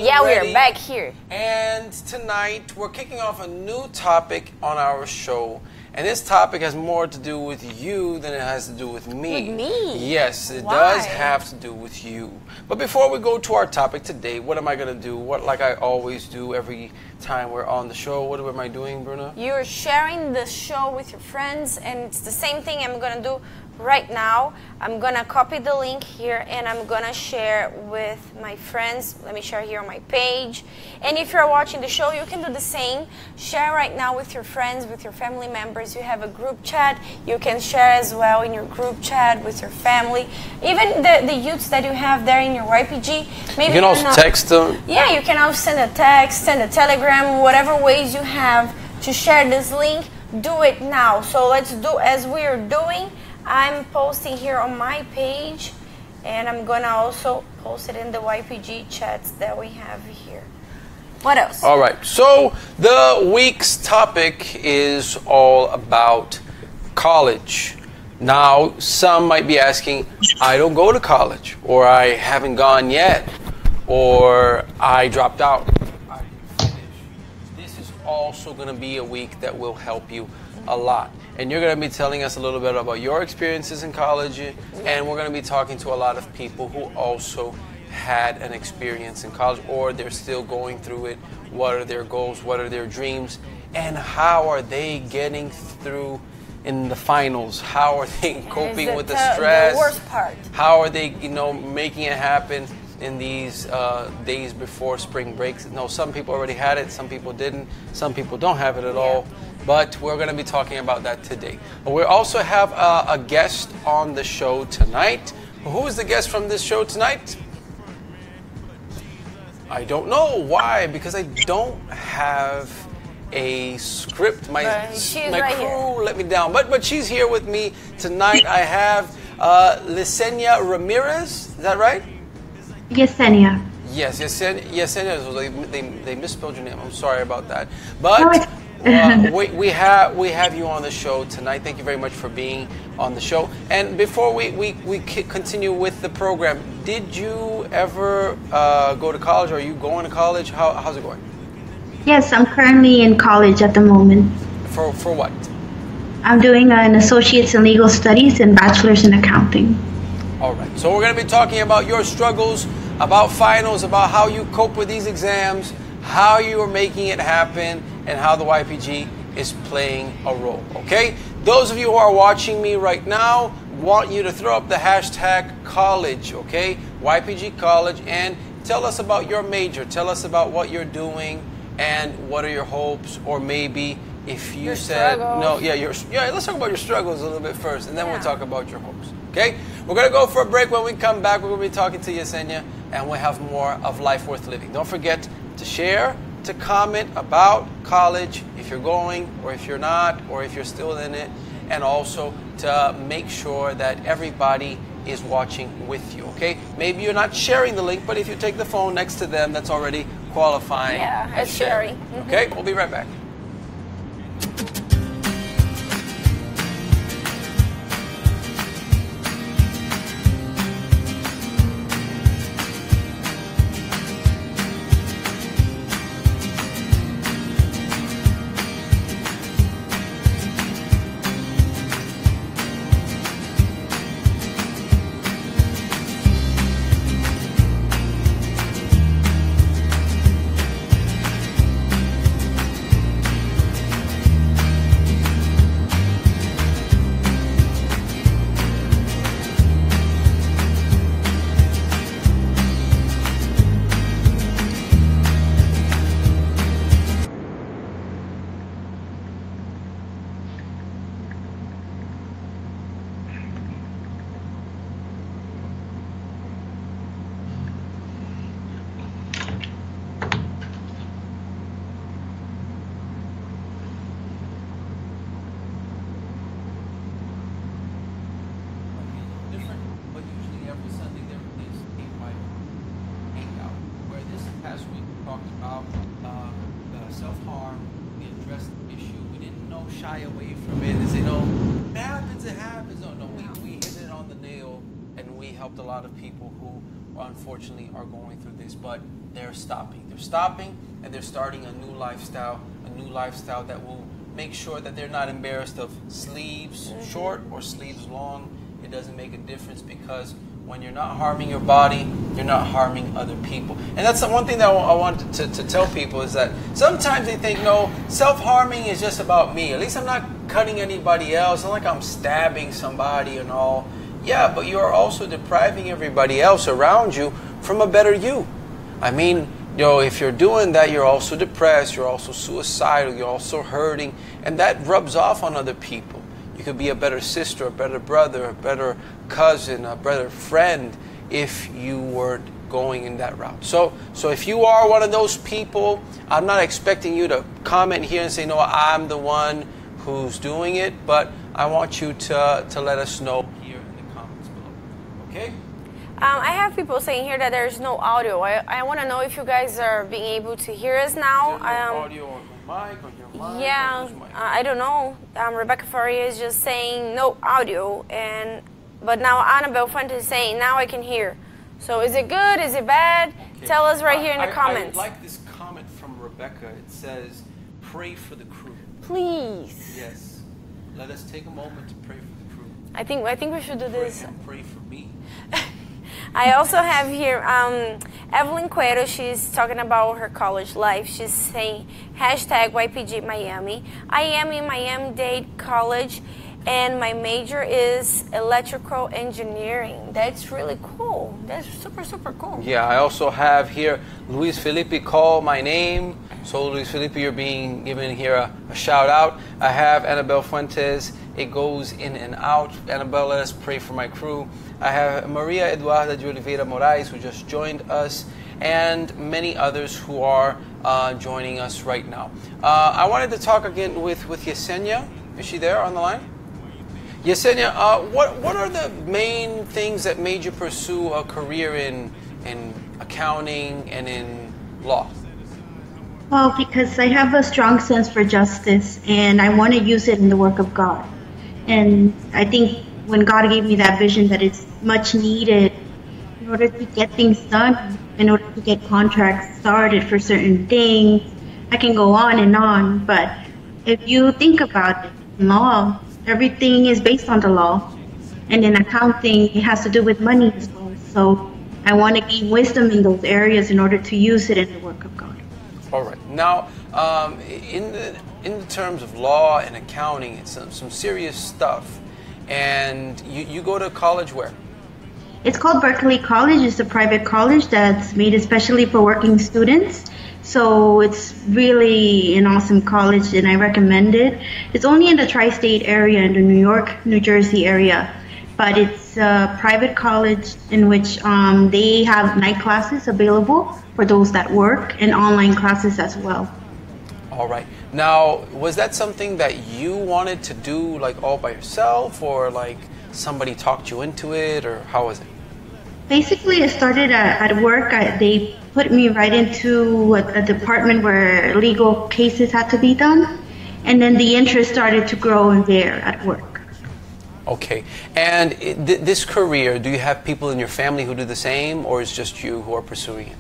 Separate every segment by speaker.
Speaker 1: Yeah, we are back here.
Speaker 2: And tonight we're kicking off a new topic on our show. And this topic has more to do with you than it has to do with me.
Speaker 1: With me?
Speaker 2: Yes, it
Speaker 1: Why?
Speaker 2: does have to do with you. But before we go to our topic today, what am I going to do? What, like I always do every time we're on the show, what am I doing, Bruna?
Speaker 1: You're sharing the show with your friends, and it's the same thing I'm going to do right now. I'm going to copy the link here, and I'm going to share with my friends. Let me share here on my page. And if you're watching the show, you can do the same. Share right now with your friends, with your family members. You have a group chat. You can share as well in your group chat with your family. Even the youths that you have there in your YPG. Maybe
Speaker 2: you can also text them.
Speaker 1: Yeah, you can also send a text, send a telegram, whatever ways you have to share this link. Do it now. So let's do as we are doing. I'm posting here on my page, and I'm gonna also post it in the YPG chats that we have here. What else?
Speaker 2: All right, so the week's topic is all about college. Now, some might be asking, I don't go to college, or I haven't gone yet, or I dropped out. I didn't finish. This is also going to be a week that will help you a lot. And you're going to be telling us a little bit about your experiences in college, and we're going to be talking to a lot of people who also had an experience in college, or they're still going through it. What are their goals? What are their dreams? And how are they getting through in the finals? How are they coping with the stress?
Speaker 1: The worst part.
Speaker 2: How are they, making it happen in these days before spring breaks? No, some people already had it. Some people didn't. Some people don't have it at all. But we're going to be talking about that today. We also have a guest on the show tonight. Who is the guest from this show tonight? I don't know. Why? Because I don't have a script. My
Speaker 1: right
Speaker 2: crew
Speaker 1: here.
Speaker 2: let me down. But she's here with me tonight. I have Yesenia Ramirez. Is that right?
Speaker 3: Yesenia.
Speaker 2: Yes, Yesenia. They misspelled your name. I'm sorry about that. But we have you on the show tonight. Thank you very much for being on the show. And before we continue with the program, did you ever go to college? Are you going to college? How's it going?
Speaker 3: Yes, I'm currently in college at the moment.
Speaker 2: For what?
Speaker 3: I'm doing an associate's in legal studies and bachelor's in accounting.
Speaker 2: All right. So we're going to be talking about your struggles, about finals, about how you cope with these exams, how you are making it happen, and how the YPG is playing a role. Okay? Those of you who are watching me right now, want you to throw up the hashtag college, okay? YPG college, and tell us about your major. Tell us about what you're doing and what are your hopes, or maybe if you said no, let's talk about your struggles a little bit first, and then we'll talk about your hopes. Okay? We're gonna go for a break. When we come back, we're gonna be talking to Yesenia, and we'll have more of Life Worth Living. Don't forget to share, to comment about college, if you're going or if you're not, or if you're still in it, and also to make sure that everybody is watching with you, okay? Maybe you're not sharing the link, but if you take the phone next to them, that's already qualifying as sharing. Okay, we'll be right back. Shy away from it and say, no, it happens, it happens. No, we hit it on the nail, and we helped a lot of people who unfortunately are going through this. But they're stopping. They're stopping and they're starting a new lifestyle that will make sure that they're not embarrassed of sleeves short or sleeves long. It doesn't make a difference, because when you're not harming your body, you're not harming other people. And that's the one thing that I want to tell people, is that sometimes they think, no, self-harming is just about me. At least I'm not cutting anybody else. It's not like I'm stabbing somebody and all. Yeah, but you're also depriving everybody else around you from a better you. I mean, you know, if you're doing that, you're also depressed, you're also suicidal, you're also hurting, and that rubs off on other people. You could be a better sister, a better brother, a better cousin, a better friend if you weren't going in that route. So if you are one of those people, I'm not expecting you to comment here and say, no, I'm the one who's doing it, but I want you to let us know here in the comments below. Okay?
Speaker 1: I have people saying here that there's no audio. I want to know if you guys are being able to hear us now.
Speaker 2: Is there no audio on my mic, on your mic?
Speaker 1: Yeah, I don't know. Rebecca Faria is just saying no audio, but now Annabelle Fuentes is saying now I can hear. So is it good? Is it bad?
Speaker 2: Okay.
Speaker 1: Tell us right here in the comments.
Speaker 2: I like this comment from Rebecca. It says, pray for the crew.
Speaker 1: Please.
Speaker 2: Yes. Let us take a moment to pray for the crew.
Speaker 1: I think we should do this.
Speaker 2: Pray for me.
Speaker 1: I also have here Evelyn Cuero. She's talking about her college life. She's saying hashtag YPG Miami. I am in Miami-Dade College, and my major is electrical engineering. That's really cool. That's super, super cool.
Speaker 2: Yeah, I also have here Luis Felipe call my name. So Luis Felipe, you're being given here a shout out. I have Annabelle Fuentes. It goes in and out. Annabelle, let us pray for my crew. I have Maria Eduarda de Oliveira Moraes, who just joined us, and many others who are joining us right now. I wanted to talk again with Yesenia. Is she there on the line? Yesenia, what are the main things that made you pursue a career in accounting and in law?
Speaker 3: Well, because I have a strong sense for justice, and I want to use it in the work of God. And I think when God gave me that vision that it's much needed in order to get things done, in order to get contracts started for certain things, I can go on, but if you think about it, in law, everything is based on the law. And in accounting, it has to do with money as well. So I want to gain wisdom in those areas in order to use it in the work of God.
Speaker 2: All right. Now, in the terms of law and accounting, it's some serious stuff. And you go to college where?
Speaker 3: It's called Berkeley College. It's a private college that's made especially for working students. So it's really an awesome college, and I recommend it. It's only in the tri-state area, in the New York, New Jersey area. But it's a private college in which they have night classes available for those that work, and online classes as well.
Speaker 2: All right. Now, was that something that you wanted to do like all by yourself, or like somebody talked you into it, or how was it?
Speaker 3: Basically, it started at work. They put me right into a department where legal cases had to be done, and then the interest started to grow in there at work.
Speaker 2: Okay. And this career, do you have people in your family who do the same, or is just you who are pursuing it?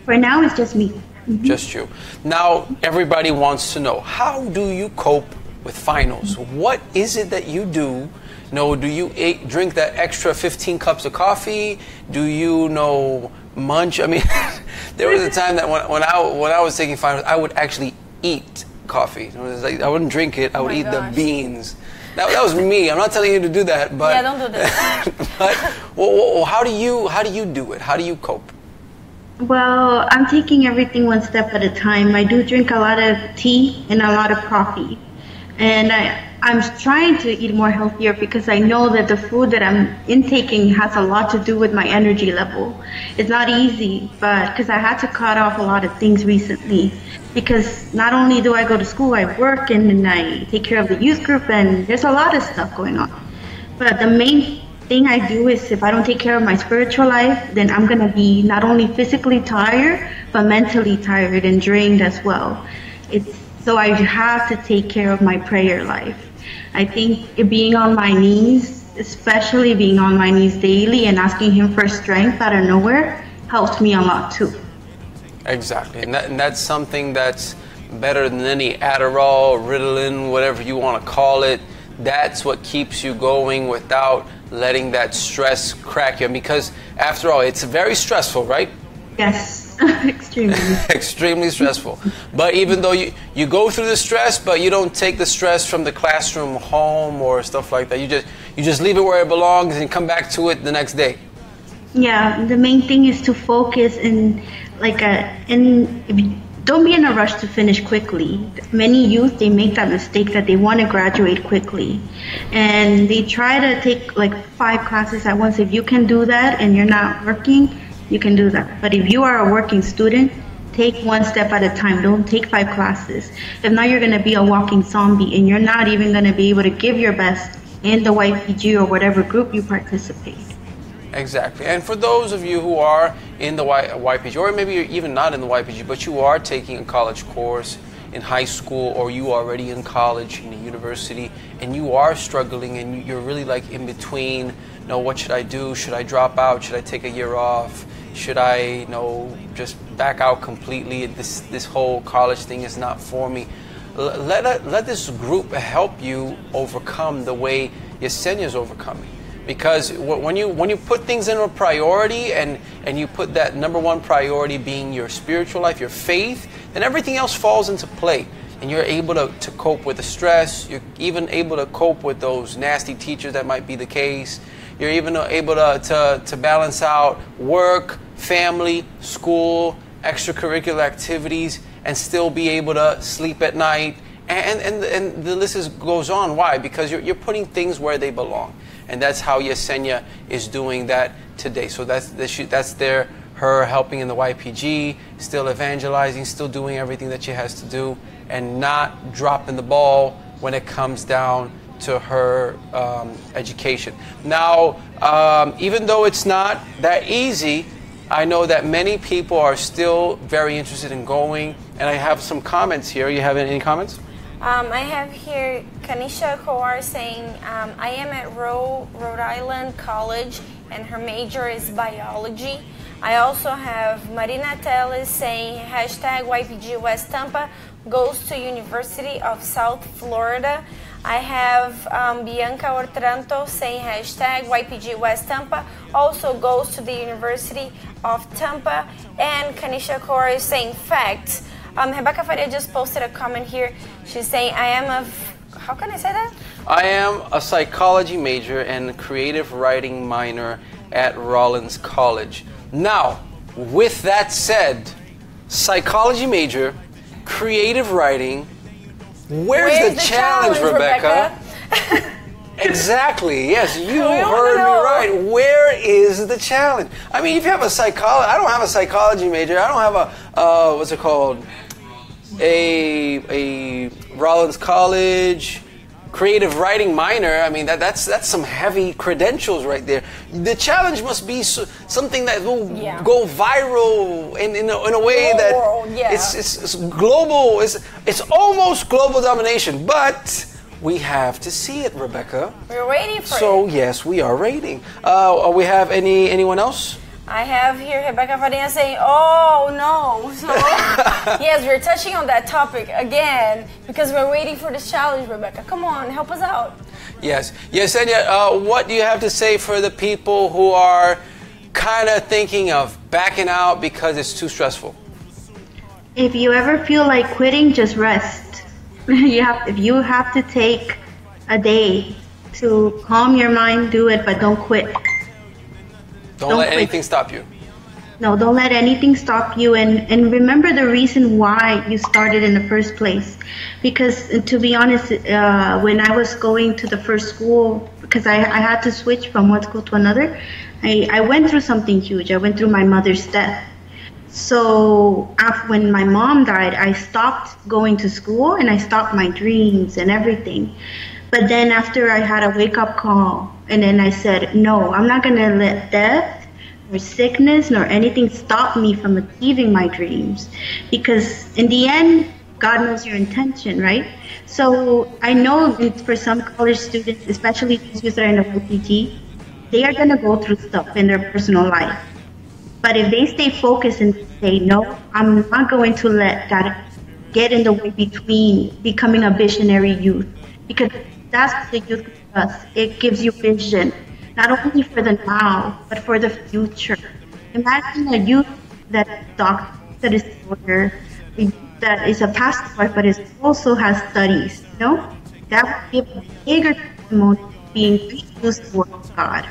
Speaker 3: For now, it's just me. Mm-hmm.
Speaker 2: Just you. Now, everybody wants to know, how do you cope with finals? What is it that you do? Do you drink that extra 15 cups of coffee? Do you munch? I mean, there was a time that when I was taking finals, I would actually eat coffee. It was like, I wouldn't drink it. I would eat the beans. That was me. I'm not telling you to do that, but
Speaker 1: yeah, don't do that.
Speaker 2: But well, how do you do it? How do you cope?
Speaker 3: Well, I'm taking everything one step at a time. I do drink a lot of tea and a lot of coffee. And I'm trying to eat more healthier because I know that the food that I'm intaking has a lot to do with my energy level. It's not easy, but because I had to cut off a lot of things recently. Because not only do I go to school, I work and I take care of the youth group, and there's a lot of stuff going on. But the main thing I do is if I don't take care of my spiritual life, then I'm going to be not only physically tired, but mentally tired and drained as well. So I have to take care of my prayer life. I think being on my knees, especially being on my knees daily and asking Him for strength out of nowhere, helps me a lot too.
Speaker 2: Exactly, and that's something that's better than any Adderall, Ritalin, whatever you want to call it. That's what keeps you going without letting that stress crack you. Because after all, it's very stressful, right?
Speaker 3: Yes, extremely.
Speaker 2: Extremely stressful. But even though you go through the stress, but you don't take the stress from the classroom home or stuff like that. You just leave it where it belongs and come back to it the next day.
Speaker 3: Yeah, the main thing is to focus and don't be in a rush to finish quickly. Many youth, they make that mistake that they want to graduate quickly, and they try to take like 5 classes at once. If you can do that and you're not working, you can do that. But if you are a working student, take one step at a time. Don't take 5 classes. If not, you're going to be a walking zombie, and you're not even going to be able to give your best in the YPG or whatever group you participate.
Speaker 2: Exactly. And for those of you who are in the YPG, or maybe you're even not in the YPG, but you are taking a college course in high school, or you are already in college, in the university, and you are struggling and you're really like in between, what should I do? Should I drop out? Should I take a year off? Should I, just back out completely? This whole college thing is not for me. Let this group help you overcome the way Yesenia's overcoming. Because when you put things in a priority and you put that number one priority being your spiritual life, your faith, then everything else falls into play. And you're able to cope with the stress. You're even able to cope with those nasty teachers that might be the case. You're even able to balance out work, family, school, extracurricular activities, and still be able to sleep at night. And the list goes on. Why? Because you're putting things where they belong. And that's how Yesenia is doing that today. So that's her helping in the YPG, still evangelizing, still doing everything that she has to do, and not dropping the ball when it comes down to her education. Now, even though it's not that easy, I know that many people are still very interested in going. And I have some comments here. You have any comments?
Speaker 1: I have here Kanisha Kowar saying, I am at Rhode Island College and her major is biology. I also have Marina Teles saying, hashtag YPG West Tampa goes to University of South Florida. I have Bianca Ortranto saying, hashtag YPG West Tampa also goes to the University of Tampa. And Kanisha Kowar is saying, facts. Rebecca Faria just posted a comment here. She's saying, how can I say that?
Speaker 2: I am a psychology major and creative writing minor at Rollins College. Now, with that said, psychology major, creative writing, where's the challenge, Rebecca? Exactly. Yes, you heard me right. Where is the challenge? I mean, if you have a I don't have a psychology major. I don't have a what's it called? A Rollins College creative writing minor. I mean, that's some heavy credentials right there. The challenge must be something that will go viral in a way that it's global. It's almost global domination, but we have to see it, Rebecca.
Speaker 1: We're waiting for it.
Speaker 2: So yes, we are waiting. We have anyone else?
Speaker 1: I have here Rebecca Faria saying, oh no. So yes, we're touching on that topic again because we're waiting for this challenge, Rebecca. Come on, help us out.
Speaker 2: Yes. Yesenia, what do you have to say for the people who are kind of thinking of backing out because it's too stressful?
Speaker 3: If you ever feel like quitting, just rest. If you have to take a day to calm your mind, do it, but don't quit.
Speaker 2: Don't let anything stop you.
Speaker 3: No, don't let anything stop you, and remember the reason why you started in the first place. Because to be honest, when I was going to the first school, because I had to switch from one school to another, I went through something huge. I went through my mother's death. So when my mom died, I stopped going to school and I stopped my dreams and everything. But then after I had a wake-up call, and then I said, no, I'm not going to let death or sickness nor anything stop me from achieving my dreams. Because in the end, God knows your intention, right? So I know for some college students, especially those that are in the YPG, they are going to go through stuff in their personal life. But if they stay focused and say, no, I'm not going to let that get in the way between becoming a visionary youth, because that's what the youth does. It gives you vision, not only for the now, but for the future. Imagine a youth that is a doctor, that is a lawyer, a youth that is a pastor, but is also has studies. That would give a bigger testimony of being used for God.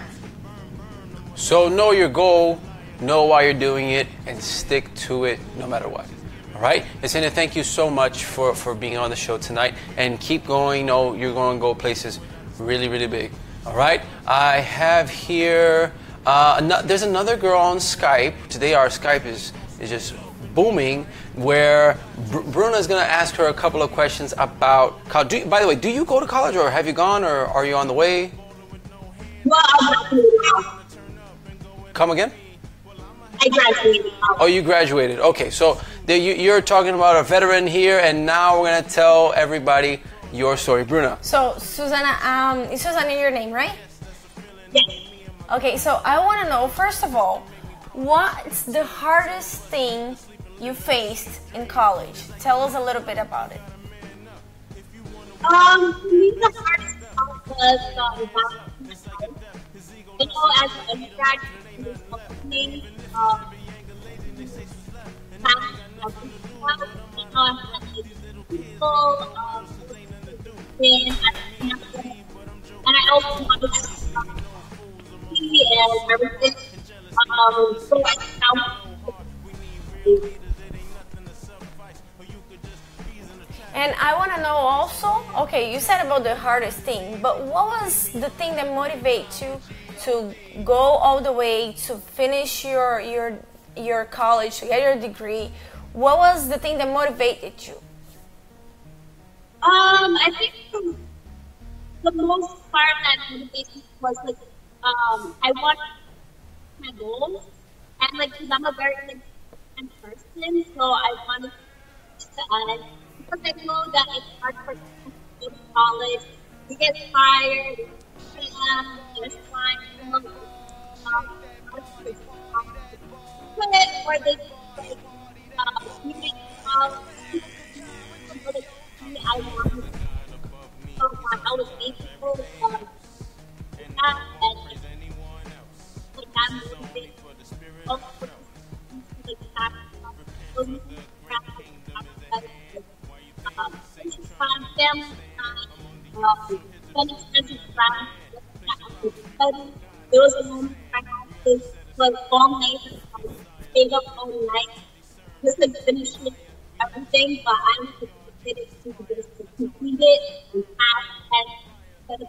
Speaker 2: So know your goal, know why you're doing it, and stick to it no matter what. All right? Yesenia, thank you so much for being on the show tonight. And keep going. No, you're going to go places really, really big. All right? I have here, there's another girl on Skype. Today our Skype is just booming, where Bruna is going to ask her a couple of questions about college. By the way, do you go to college, or have you gone, or are you on the way?
Speaker 4: Well,
Speaker 2: Come again?
Speaker 4: I graduated.
Speaker 2: Oh, you graduated. Okay, so you're talking about a veteran here, and now we're going to tell everybody your story. Bruna.
Speaker 1: So, Susanna, is Susanna your name, right?
Speaker 4: Yes.
Speaker 1: Okay, so I want to know, first of all, what's the hardest thing you faced in college? Tell us a little bit about it.
Speaker 4: For me, the hardest part was as an undergrad, it was opening people, and I also wanted to see and everything. So I found.
Speaker 1: And I want to know also, okay, you said about the hardest thing, but what was the thing that motivates you to go all the way to finish your college, to get your degree? What was the thing that motivated you?
Speaker 4: I think the most part that motivated me was I want my goals, and because I'm a very person, so I wanted to because I know that it's hard for people to go to college, you get tired, there's time, or they you make I wanted so I was able that and that motivated also them, spend expensive time, there was a moment I had to all night, stayed up all night, just to finish everything, but I'm committed to complete it and pass and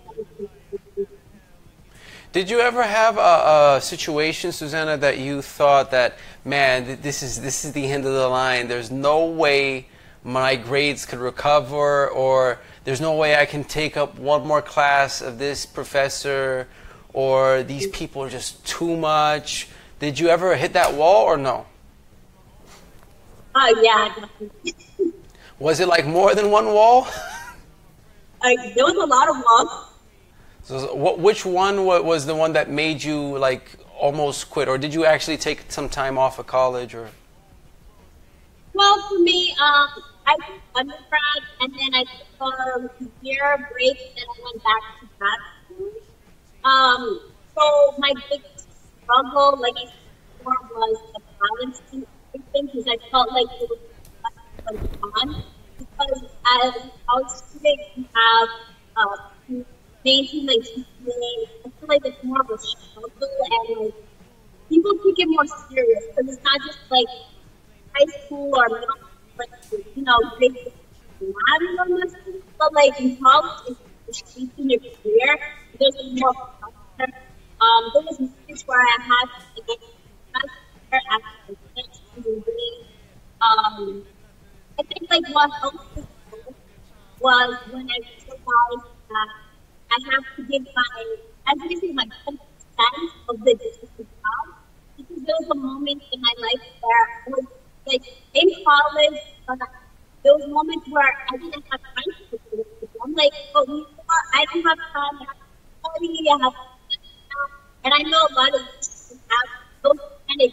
Speaker 2: Did you ever have a situation, Susanna, that you thought that, man, this is the end of the line, there's no way my grades could recover, or there's no way I can take up one more class of this professor, or these people are just too much? Did you ever hit that wall, or no?
Speaker 4: Yeah, definitely.
Speaker 2: Was it like more than one wall?
Speaker 4: There was a lot of walls.
Speaker 2: So which one was the one that made you like almost quit, or did you actually take some time off of college, or?
Speaker 4: Well, for me, I did undergrad, and then I took a year break, and then I went back to grad school. So my biggest struggle, like I said before, was the balancing everything, because I felt like it was fun. Because as a college student, you have to maintain like GPA. I feel like it's more of a struggle, and like people take it more serious, because it's not just like high school or middle school, grades matter, but like in college, it's shaping your career. There's more pressure. There was moments where I had to get after I think like what helped me was when I realized that I have to give my 10% of the distance job, because there was a moment in my life where I was like in college, there was moments where I didn't have time to do it. I'm like, oh, you know what? I don't have time. I have to study. I have to, and I know a lot of us have those kind of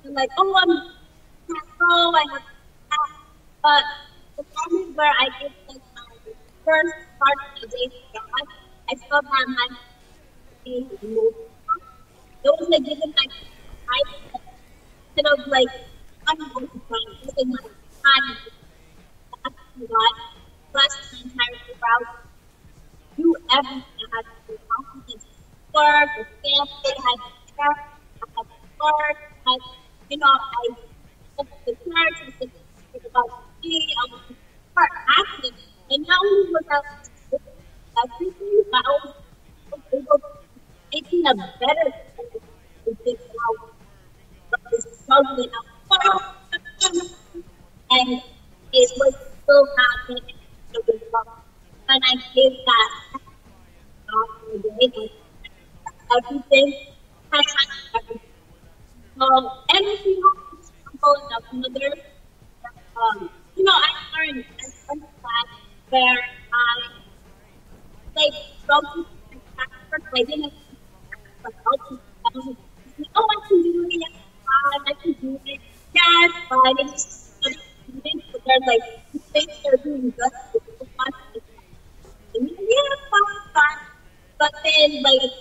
Speaker 4: They're like, oh, can't go, I have to. But the moment where I did like my first part of the day to God, I felt that my being emotional. It was like giving my life instead of like I'm going to try using my time to ask God, bless my entire throughout, do everything I had to do. Confidence, work, with family, I had to care, I had to work, I went to the church, I said about me, I was part active, and not only was I everything, but I was able to make me a better person to get out of this struggling and it was so happy and I gave that day everything has everything. So everything else enough another I learned as a class where I like from I didn't oh I can do it, I can do it. Yeah, it's fine. It's just students, but they're like you think they're doing good, yeah, fine. But then like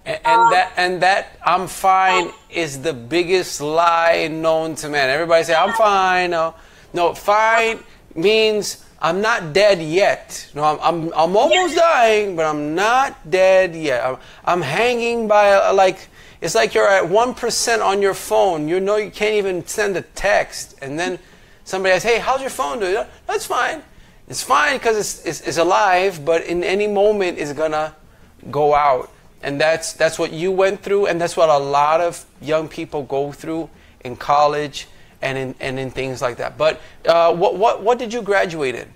Speaker 2: And that I'm fine is the biggest lie known to man. Everybody say I'm fine. No, fine means I'm not dead yet. No, I'm almost dying, but I'm not dead yet. I'm hanging by it's like you're at 1% on your phone. You know you can't even send a text, and then somebody asks, "Hey, how's your phone doing?" That's fine. It's fine because it's alive, but in any moment it's gonna go out. And that's what you went through, and that's what a lot of young people go through in college and in things like that. But what did you graduate in?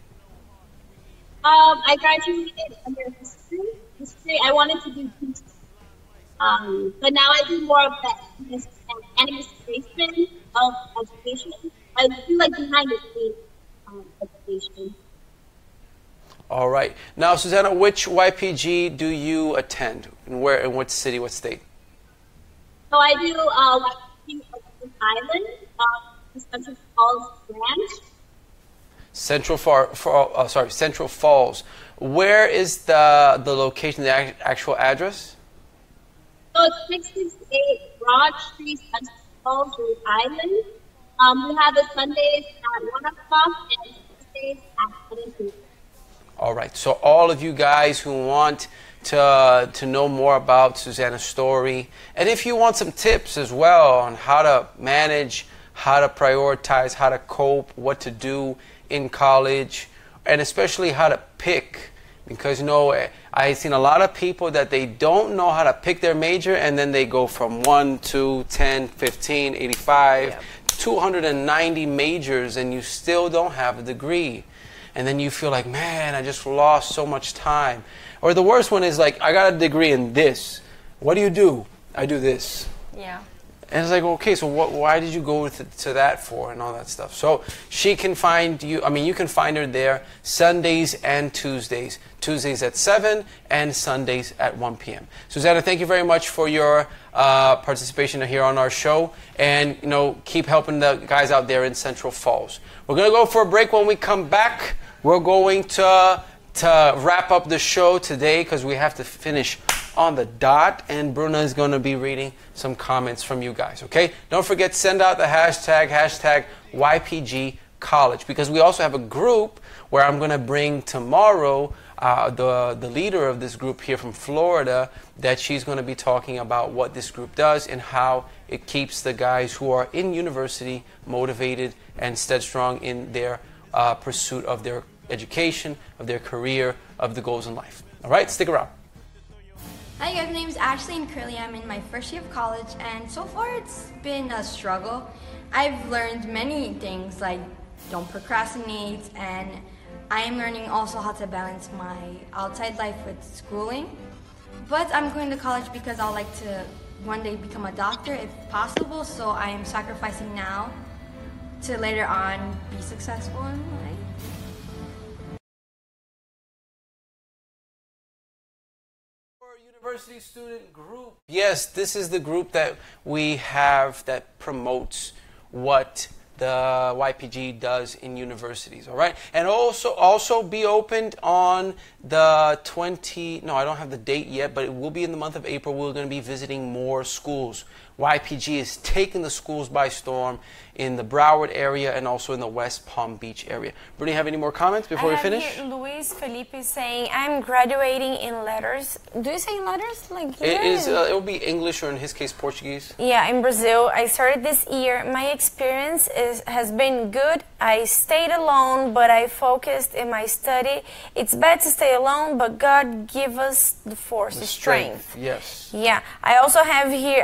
Speaker 4: I graduated under history. History. I wanted to do history. But now I do more of the administration of education. I do like behind the scenes education.
Speaker 2: All right. Now, Susanna, which YPG do you attend? And where? In what city? What state?
Speaker 4: So I do YPG of Island, the Central Falls branch.
Speaker 2: Central Falls. Where is the location? The actual address?
Speaker 4: So it's 668 Broad Street, Central Falls, Rhode Island. We have it Sundays at 1 o'clock and Tuesdays at 7 p.m.
Speaker 2: All right. So all of you guys who want to know more about Susanna's story, and if you want some tips as well on how to manage, how to prioritize, how to cope, what to do in college, and especially how to pick, because I've seen a lot of people that they don't know how to pick their major, and then they go from 1, 2, 10, 15, 85, 290 majors, and you still don't have a degree. And then you feel like, man, I just lost so much time. Or the worst one is like, I got a degree in this. What do? I do this.
Speaker 1: Yeah.
Speaker 2: And it's like, okay, so why did you go to that for and all that stuff? So she can find you, you can find her there Sundays and Tuesdays. Tuesdays at 7 and Sundays at 1 p.m. Susanna, thank you very much for your participation here on our show. And, keep helping the guys out there in Central Falls. We're going to go for a break. When we come back, we're going to wrap up the show today because we have to finish on the dot, and Bruna is going to be reading some comments from you guys, okay? Don't forget, send out the hashtag YPG College, because we also have a group where I'm going to bring tomorrow the leader of this group here from Florida, that she's going to be talking about what this group does and how it keeps the guys who are in university motivated and steadstrong in their pursuit of their education, of their career, of the goals in life. All right, stick around.
Speaker 5: Hi guys, my name is Ashley and currently I'm in my first year of college, and so far it's been a struggle. I've learned many things like don't procrastinate, and I am learning also how to balance my outside life with schooling. But I'm going to college because I'd like to one day become a doctor if possible, so I am sacrificing now to later on be successful in life.
Speaker 2: University student group. Yes, this is the group that we have that promotes what the YPG does in universities, all right? And also be opened on the no, I don't have the date yet, but it will be in the month of April. We're going to be visiting more schools. YPG is taking the schools by storm in the Broward area and also in the West Palm Beach area. Brittany, have any more comments before we finish?
Speaker 1: Here Luis Felipe saying, I'm graduating in letters. Do you say letters? Like
Speaker 2: it is. It will be English or in his case Portuguese.
Speaker 1: Yeah, in Brazil. I started this year. My experience has been good. I stayed alone, but I focused in my study. It's bad to stay alone, but God give us the force, the strength.
Speaker 2: Yes.
Speaker 1: Yeah. I also have here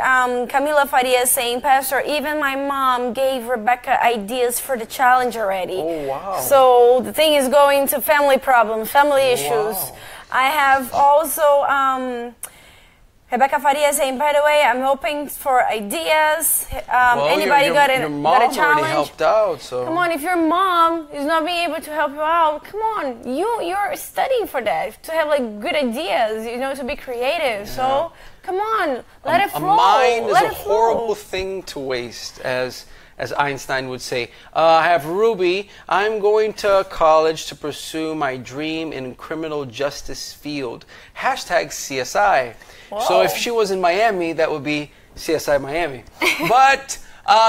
Speaker 1: Camila Faria saying, Pastor, even my mom gave Rebecca ideas for the challenge already.
Speaker 2: Oh, wow.
Speaker 1: So the thing is going to family problems, family issues.
Speaker 2: Wow.
Speaker 1: I have also Rebecca Faria saying, by the way, I'm hoping for ideas. Anybody got a challenge?
Speaker 2: Already helped out, so.
Speaker 1: Come on, if your mom is not being able to help you out, come on, you're studying for that, to have like good ideas, you know, to be creative. Yeah. So come on, let it flow.
Speaker 2: A mind is a horrible thing to waste, as Einstein would say. I have Ruby. I'm going to college to pursue my dream in criminal justice field. Hashtag CSI. Whoa. So if she was in Miami, that would be CSI Miami. But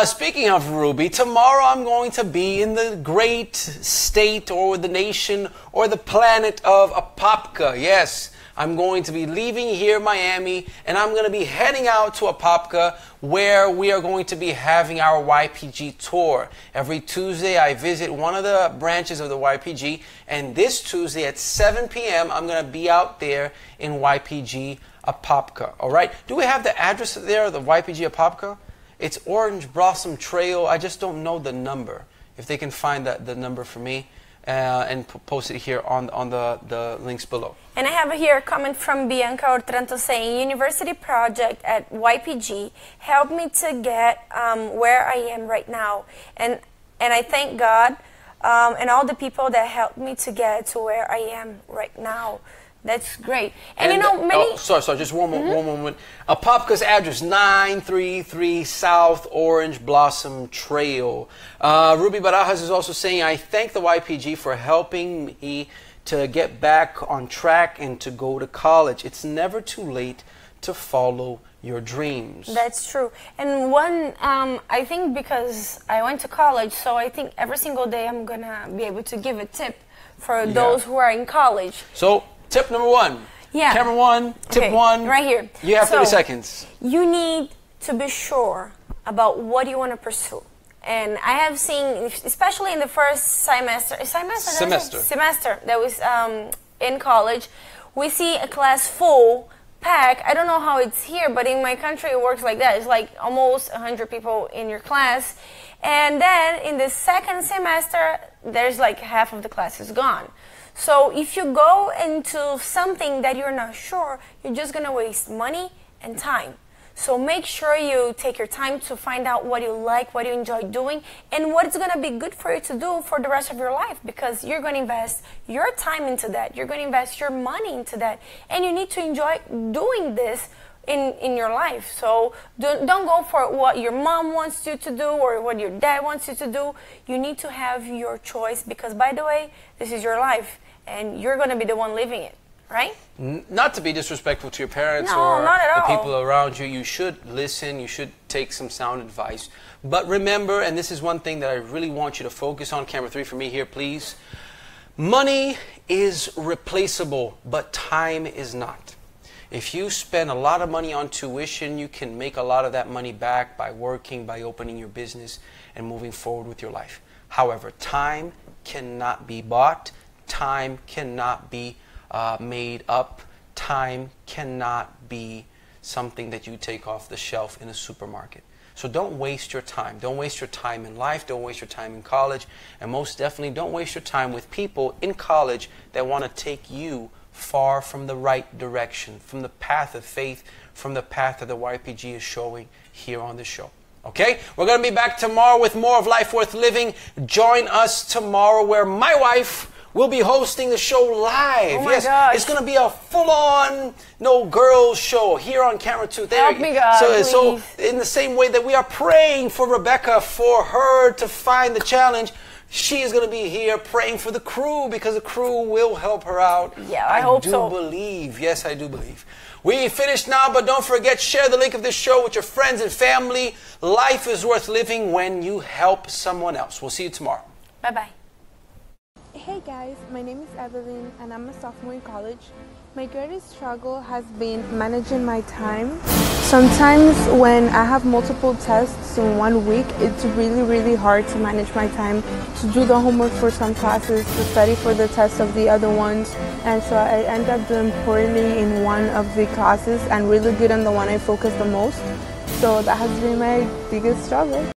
Speaker 2: speaking of Ruby, tomorrow I'm going to be in the great state or the nation or the planet of Apopka. Yes. I'm going to be leaving here, Miami, and I'm going to be heading out to Apopka, where we are going to be having our YPG tour. Every Tuesday, I visit one of the branches of the YPG, and this Tuesday at 7 p.m., I'm going to be out there in YPG Apopka. All right? Do we have the address there, the YPG Apopka? It's Orange Blossom Trail. I just don't know the number. If they can find the number for me. And post it here on the links below.
Speaker 1: And I have here a comment from Bianca Ortranto saying, University project at YPG helped me to get where I am right now. And I thank God and all the people that helped me to get to where I am right now. That's great. And you know, many...
Speaker 2: sorry, just one moment. Apopka's address, 933 South Orange Blossom Trail. Ruby Barajas is also saying, I thank the YPG for helping me to get back on track and to go to college. It's never too late to follow your dreams.
Speaker 1: That's true. And one, I think because I went to college, so I think every single day I'm going to be able to give a tip for those who are in college.
Speaker 2: So... tip number one.
Speaker 1: Yeah.
Speaker 2: Camera one, tip one.
Speaker 1: Right here.
Speaker 2: You have 30 seconds.
Speaker 1: You need to be sure about what you want to pursue. And I have seen, especially in the first semester that was in college, we see a class full, pack. I don't know how it's here, but in my country it works like that. It's like almost 100 people in your class. And then in the second semester, there's like half of the class is gone. So if you go into something that you're not sure, you're just going to waste money and time. So make sure you take your time to find out what you like, what you enjoy doing, and what is going to be good for you to do for the rest of your life, because you're going to invest your time into that. You're going to invest your money into that. And you need to enjoy doing this in your life. So don't go for what your mom wants you to do or what your dad wants you to do. You need to have your choice, because by the way, this is your life and you're going to be the one living it, right?
Speaker 2: Not to be disrespectful to your parents
Speaker 1: or
Speaker 2: the people around you. You should listen. You should take some sound advice. But remember, and this is one thing that I really want you to focus on, camera 3 for me here, please. Money is replaceable, but time is not. If you spend a lot of money on tuition, you can make a lot of that money back by working, by opening your business, and moving forward with your life. However, time cannot be bought. Time cannot be made up. Time cannot be something that you take off the shelf in a supermarket. So don't waste your time. Don't waste your time in life. Don't waste your time in college. And most definitely, don't waste your time with people in college that want to take you far from the right direction, from the path of faith, from the path that the YPG is showing here on the show. Okay? We're going to be back tomorrow with more of Life Worth Living. Join us tomorrow where my wife We'll be hosting the show live.
Speaker 1: Oh my gosh.
Speaker 2: It's going to be a full-on girls show here on camera too.
Speaker 1: Help me, God,
Speaker 2: so
Speaker 1: please.
Speaker 2: in the same way that we are praying for Rebecca for her to find the challenge, she is going to be here praying for the crew because the crew will help her out.
Speaker 1: Yeah, I hope so.
Speaker 2: I do believe. Yes, I do believe. We finished now, but don't forget, share the link of this show with your friends and family. Life is worth living when you help someone else. We'll see you tomorrow.
Speaker 1: Bye-bye.
Speaker 6: Hey guys, my name is Evelyn and I'm a sophomore in college. My greatest struggle has been managing my time. Sometimes when I have multiple tests in 1 week, it's really hard to manage my time, to do the homework for some classes, to study for the tests of the other ones. And so I end up doing poorly in one of the classes and really good on the one I focus the most. So that has been my biggest struggle.